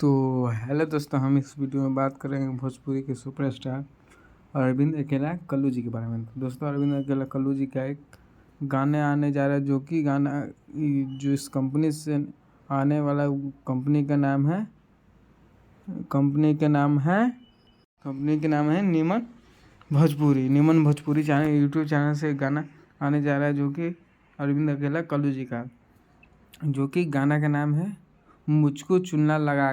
तो हेलो दोस्तों, हम इस वीडियो में बात करेंगे भोजपुरी के सुपरस्टार अरविंद अकेला कल्लू जी के बारे में। दोस्तों, अरविंद अकेला कल्लू जी का एक गाने आने जा रहा है, जो कि गाना जो इस कंपनी से आने वाला कंपनी का नाम है निमन भोजपुरी चैनल, यूट्यूब चैनल से गाना आने जा रहा है, जो कि अरविंद अकेला कल्लू जी का, जो कि गाना का नाम है मुझको चुन्ना लगा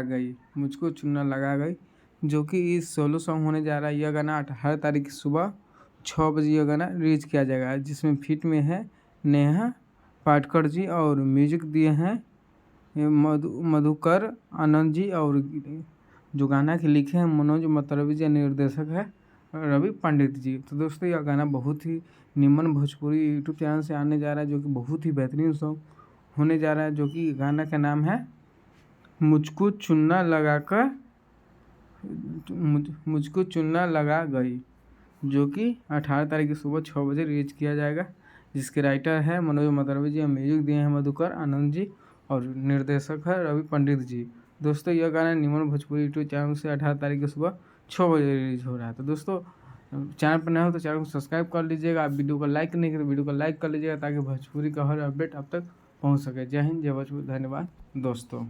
गई, जो कि इस सोलो सॉन्ग होने जा रहा है। यह गाना 18 तारीख की सुबह 6 बजे यह गाना रिलीज किया जाएगा, जिसमें फिट में है नेहा पाटकर जी और म्यूजिक दिए हैं मधुकर आनंद जी, और जो गाना के लिखे हैं मनोज मतलबी जी, निर्देशक है रवि पंडित जी। तो दोस्तों, यह गाना बहुत ही निमन भोजपुरी यूट्यूब चैनल से आने जा रहा है, जो कि बहुत ही बेहतरीन सॉन्ग होने जा रहा है, जो कि गाना का नाम है मुझको चुन्ना लगा गई, जो कि 18 तारीख की सुबह 6 बजे रिलीज किया जाएगा, जिसके राइटर है मनोज मतलबी जी, म्यूजिक दिए हैं मधुकर आनंद जी और निर्देशक है रवि पंडित जी। दोस्तों, यह गाना निमन भोजपुरी यूट्यूब चैनल से 18 तारीख की सुबह 6 बजे रिलीज हो रहा है। तो दोस्तों, चैनल पर नए हो तो चैनल को सब्सक्राइब कर लीजिएगा। आप वीडियो को लाइक नहीं करें, वीडियो को लाइक कर लीजिएगा, ताकि भोजपुरी का हर अपडेट आप तक पहुँच सके। जय हिंद, जय भोजपुरी। धन्यवाद दोस्तों।